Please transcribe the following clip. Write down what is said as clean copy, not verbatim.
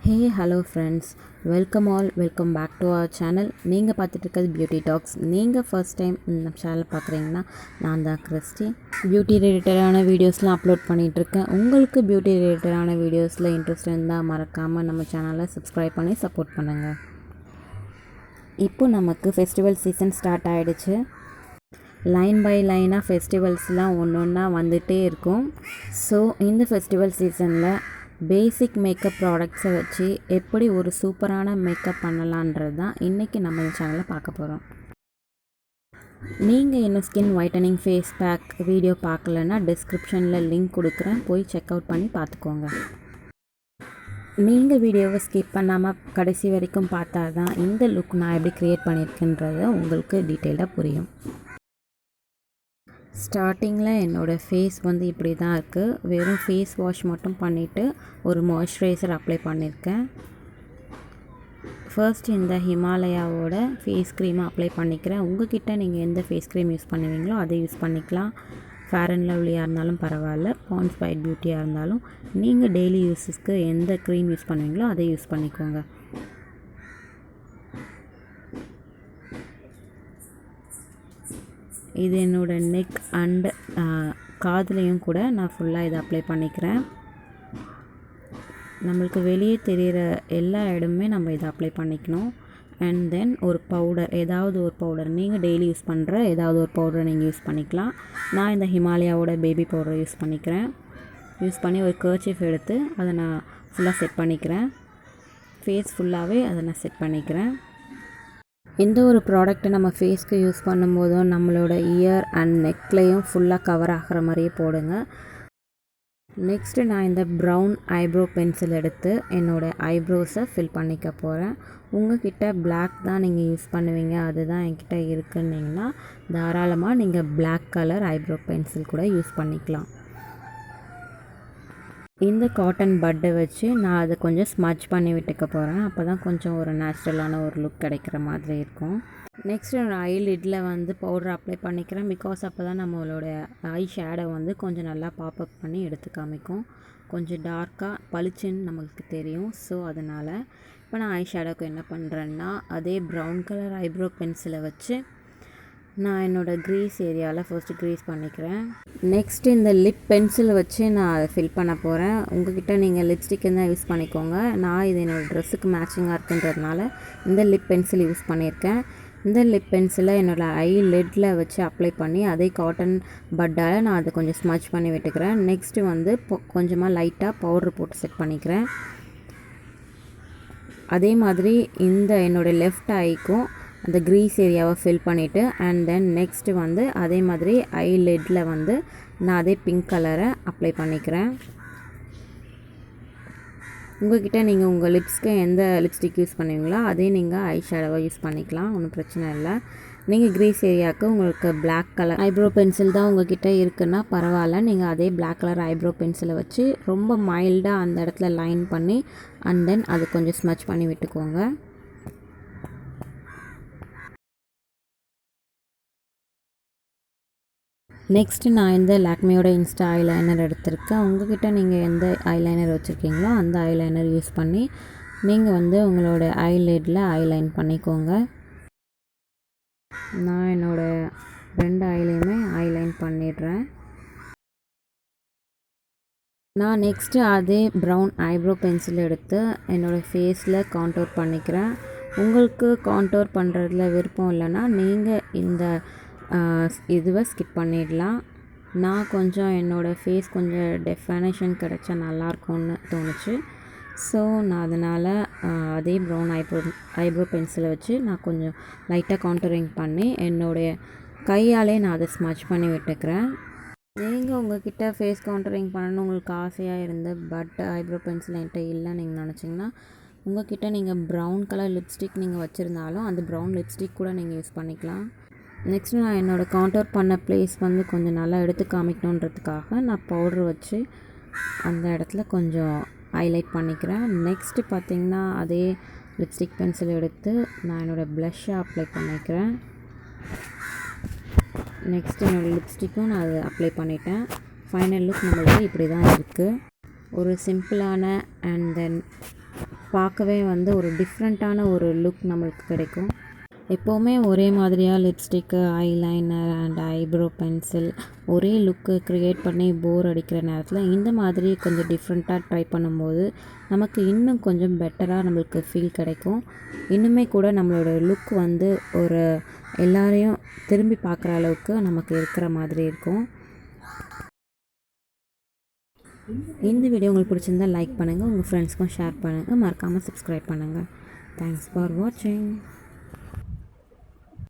Hey hello friends, welcome back to our channel. நீங்கள் பார்த்துட்டு இருக்கிறது பியூட்டி டாக்ஸ். நீங்கள் ஃபர்ஸ்ட் டைம் இந்த சேனல் பார்க்குறீங்கன்னா நான் தான் கிறிஸ்டி. பியூட்டி ரிலேட்டடான வீடியோஸ்லாம் அப்லோட் பண்ணிகிட்ருக்கேன். உங்களுக்கு பியூட்டி ரிலேட்டடான வீடியோஸில் இன்ட்ரெஸ்ட் இருந்தால் மறக்காமல் நம்ம சேனலை சப்ஸ்கிரைப் பண்ணி சப்போர்ட் பண்ணுங்கள். இப்போ நமக்கு ஃபெஸ்டிவல் சீசன் ஸ்டார்ட் ஆகிடுச்சு. லைன் பை லைனாக ஃபெஸ்டிவல்ஸ்லாம் ஒன்று ஒன்றா வந்துகிட்டே இருக்கும். ஸோ இந்த ஃபெஸ்டிவல் சீசனில் பேசிக் மேக்கப் ப்ராடக்ட்ஸை வச்சு எப்படி ஒரு சூப்பரான மேக்கப் பண்ணலான்றது தான் இன்றைக்கி நம்ம இந்த சேனலில் பார்க்க போகிறோம். நீங்கள் இன்னும் skin whitening face pack video பார்க்கலன்னா டிஸ்கிரிப்ஷனில் லிங்க் கொடுக்குறேன், போய் செக் அவுட் பண்ணி பார்த்துக்கோங்க. நீங்கள் வீடியோவை ஸ்கிப் பண்ணாமல் கடைசி வரைக்கும் பார்த்தா தான் இந்த லுக் நான் எப்படி க்ரியேட் பண்ணியிருக்கேன்றது உங்களுக்கு டீட்டெயிலாக புரியும். ஸ்டார்டிங்கில் என்னோடய ஃபேஸ் வந்து இப்படி தான் இருக்குது. வெறும் ஃபேஸ் வாஷ் மட்டும் பண்ணிவிட்டு ஒரு மாய்ஸ்சரைசர் அப்ளை பண்ணியிருக்கேன். ஃபர்ஸ்ட் இந்த ஹிமாலயாவோட ஃபேஸ் க்ரீமை அப்ளை பண்ணிக்கிறேன். உங்கள்கிட்ட நீங்கள் எந்த ஃபேஸ் க்ரீம் யூஸ் பண்ணுவீங்களோ அதை யூஸ் பண்ணிக்கலாம். ஃபேர் அண்ட் லவ்லியாக இருந்தாலும் பரவாயில்ல, பாண்ட்ஸ் பை பியூட்டியாக இருந்தாலும் நீங்கள் டெய்லி யூஸஸ்க்கு எந்த க்ரீம் யூஸ் பண்ணுவீங்களோ அதை யூஸ் பண்ணிக்கோங்க. இது என்னோடய நெக் அண்ட் காதுலையும் கூட நான் ஃபுல்லாக இதை அப்ளை பண்ணிக்கிறேன். நம்மளுக்கு வெளியே தெரிகிற எல்லா இடமுமே நம்ம இதை அப்ளை பண்ணிக்கணும். அண்ட் தென் ஒரு பவுடர், ஏதாவது ஒரு பவுடர், நீங்கள் டெய்லி யூஸ் பண்ணுற ஏதாவது ஒரு பவுடரை நீங்கள் யூஸ் பண்ணிக்கலாம். நான் இந்த ஹிமாலயாவோட பேபி பவுடரை யூஸ் பண்ணிக்கிறேன். யூஸ் பண்ணி ஒரு கர்ச்சீஃப் எடுத்து அதை நான் ஃபுல்லாக செட் பண்ணிக்கிறேன். ஃபேஸ் ஃபுல்லாகவே அதை நான் செட் பண்ணிக்கிறேன். எந்த ஒரு ப்ராடக்ட்டை நம்ம ஃபேஸ்க்கு யூஸ் பண்ணும்போதும் நம்மளோட இயர் அண்ட் நெக்லையும் ஃபுல்லாக கவர் ஆகிற மாதிரியே போடுங்க. நெக்ஸ்ட்டு நான் இந்த ப்ரௌன் ஐப்ரோ பென்சில் எடுத்து என்னோடய ஐப்ரோஸை ஃபில் பண்ணிக்க போகிறேன். உங்கள்கிட்ட பிளாக் தான் நீங்கள் யூஸ் பண்ணுவீங்க, அதுதான் என்கிட்ட இருக்குன்னிங்கன்னா தாராளமாக நீங்கள் பிளாக் கலர் ஐப்ரோ பென்சில் கூட யூஸ் பண்ணிக்கலாம். இந்த காட்டன் பட்டை வச்சு நான் அதை கொஞ்சம் ஸ்மட்ச் பண்ணி விட்டுக்க போகிறேன். அப்போ தான் கொஞ்சம் ஒரு நேச்சுரலான ஒரு லுக் கிடைக்கிற மாதிரி இருக்கும். நெக்ஸ்ட்டு ஒரு ஐலிட்டில் வந்து பவுடர் அப்ளை பண்ணிக்கிறேன். பிகாஸ் அப்போ தான் நம்மளோட ஐ ஷேடோ வந்து கொஞ்சம் நல்லா பாப்அப் பண்ணி எடுத்து காமிக்கும். கொஞ்சம் டார்க்காக பளிச்சுன்னு நம்மளுக்கு தெரியும். ஸோ அதனால் இப்போ நான் ஐ ஷேடோக்கு என்ன பண்ணுறேன்னா, அதே ப்ரௌன் கலர் ஐப்ரோ பென்சிலை வச்சு நான் என்னோடய க்ரீஸ் ஏரியாவில் ஃபர்ஸ்ட்டு க்ரீஸ் பண்ணிக்கிறேன். நெக்ஸ்ட்டு இந்த லிப் பென்சில் வச்சு நான் அதை ஃபில் பண்ண போகிறேன். உங்கள்கிட்ட நீங்கள் லிப்ஸ்டிக் தான் யூஸ் பண்ணிக்கோங்க. நான் இது என்னோடய ட்ரெஸ்ஸுக்கு மேட்சிங்காக இருக்குன்றதுனால இந்த லிப் பென்சில் யூஸ் பண்ணியிருக்கேன். இந்த லிப் பென்சிலை என்னோடய ஐ லிட்டில் வச்சு அப்ளை பண்ணி அதே காட்டன் பட்டால் நான் அதை கொஞ்சம் ஸ்மட்ச் பண்ணி விட்டுக்கிறேன். நெக்ஸ்ட்டு வந்து கொஞ்சமாக லைட்டாக பவுட்ரு போட்டு செட் பண்ணிக்கிறேன். அதே மாதிரி இந்த என்னோடய லெஃப்ட் ஐக்கும் அந்த க்ரீஸ் ஏரியாவை ஃபில் பண்ணிவிட்டு அண்ட் தென் நெக்ஸ்ட்டு வந்து அதே மாதிரி ஐ லிட்டில் வந்து நான் அதே பிங்க் கலரை அப்ளை பண்ணிக்கிறேன். உங்கள்கிட்ட நீங்கள் உங்கள் லிப்ஸ்க்கு எந்த லிப்ஸ்டிக் யூஸ் பண்ணுவீங்களோ அதே நீங்கள் ஐ ஷேடோவை யூஸ் பண்ணிக்கலாம், ஒன்றும் பிரச்சனை இல்லை. நீங்கள் க்ரீஸ் ஏரியாவுக்கு உங்களுக்கு பிளாக் கலர் ஐப்ரோ பென்சில் தான் உங்கள்கிட்ட இருக்குன்னா பரவாயில்ல, நீங்கள் அதே பிளாக் கலர் ஐப்ரோ பென்சிலை வச்சு ரொம்ப மைல்டாக அந்த இடத்துல லைன் பண்ணி அண்ட் தென் அது கொஞ்சம் ஸ்மட்ச் பண்ணி விட்டுக்கோங்க. நெக்ஸ்ட்டு நான் இந்த லாக்மியோட இன்ஸ்டா ஐலைனர் எடுத்திருக்கேன். உங்கள்கிட்ட நீங்கள் எந்த ஐலைனர் வச்சுருக்கீங்களோ அந்த ஐலைனர் யூஸ் பண்ணி நீங்கள் வந்து உங்களோட ஐலிட்டில் ஐலைன் பண்ணிக்கோங்க. நான் என்னோடய 2 ஐலையுமே ஐலைன் பண்ணிடுறேன். நான் நெக்ஸ்ட்டு அதே ப்ரௌன் ஐப்ரோ பென்சில் எடுத்து என்னோடய ஃபேஸில் கான்டோர் பண்ணிக்கிறேன். உங்களுக்கு கான்டோர் பண்ணுறதுல விருப்பம் இல்லைன்னா நீங்கள் இந்த இதுவை ஸ்கிப் பண்ணிடலாம். நான் கொஞ்சம் என்னோடய ஃபேஸ் கொஞ்சம் டெஃபனேஷன் கிடச்சா நல்லாயிருக்கும்னு தோணுச்சு. ஸோ நான் அதனால் அதே ப்ரௌன் ஐப்ரோ பென்சிலை வச்சு நான் கொஞ்சம் லைட்டாக கான்டூரிங் பண்ணி என்னுடைய கையாலே நான் அதை ஸ்மட்ச் பண்ணி விட்டுக்கிறேன். நீங்கள் உங்கள்கிட்ட ஃபேஸ் கான்டூரிங் பண்ணணுன்னு உங்களுக்கு ஆசையாக இருந்து பட் ஐப்ரோ பென்சில் என்கிட்ட இல்லை நீங்கள் நினச்சிங்கன்னா உங்கள்கிட்ட நீங்கள் ப்ரௌன் கலர் லிப்ஸ்டிக் நீங்கள் வச்சுருந்தாலும் அந்த ப்ரௌன் லிப்ஸ்டிக் கூட நீங்கள் யூஸ் பண்ணிக்கலாம். நெக்ஸ்ட்டு நான் என்னோடய கான்டோர் பண்ண ப்ளேஸ் வந்து கொஞ்சம் நல்லா எடுத்து காமிக்கணுன்றதுக்காக நான் பவுட்ரு வச்சு அந்த இடத்துல கொஞ்சம் ஹைலைட் பண்ணிக்கிறேன். நெக்ஸ்ட்டு பார்த்திங்கன்னா அதே லிப்ஸ்டிக் பென்சில் எடுத்து நான் என்னோடய ப்ளஷ்ஷை அப்ளை பண்ணிக்கிறேன். நெக்ஸ்ட்டு என்னோடய லிப்ஸ்டிக்கும் நான் அதை அப்ளை பண்ணிட்டேன். ஃபைனல் லுக் நம்மளுக்கு இப்படி தான் இருக்குது. ஒரு சிம்பிளான அண்ட் தென் பார்க்கவே வந்து ஒரு டிஃப்ரெண்ட்டான ஒரு லுக் நம்மளுக்கு கிடைக்கும். எப்போவுமே ஒரே மாதிரியாக lipstick, eyeliner and eyebrow pencil ஒரே லுக்கு க்ரியேட் பண்ணி போர் அடிக்கிற நேரத்தில் இந்த மாதிரி கொஞ்சம் டிஃப்ரெண்ட்டாக ட்ரை பண்ணும்போது நமக்கு இன்னும் கொஞ்சம் பெட்டராக நம்மளுக்கு ஃபீல் கிடைக்கும். இன்னுமே கூட நம்மளோட லுக் வந்து ஒரு எல்லாரையும் திரும்பி பார்க்குற அளவுக்கு நமக்கு இருக்கிற மாதிரி இருக்கும். இந்த வீடியோ உங்களுக்கு பிடிச்சிருந்தால் லைக் பண்ணுங்கள், உங்கள் ஃப்ரெண்ட்ஸ்க்கும் ஷேர் பண்ணுங்கள், மறக்காமல் சப்ஸ்கிரைப் பண்ணுங்கள். தேங்க்ஸ் ஃபார் வாட்சிங்.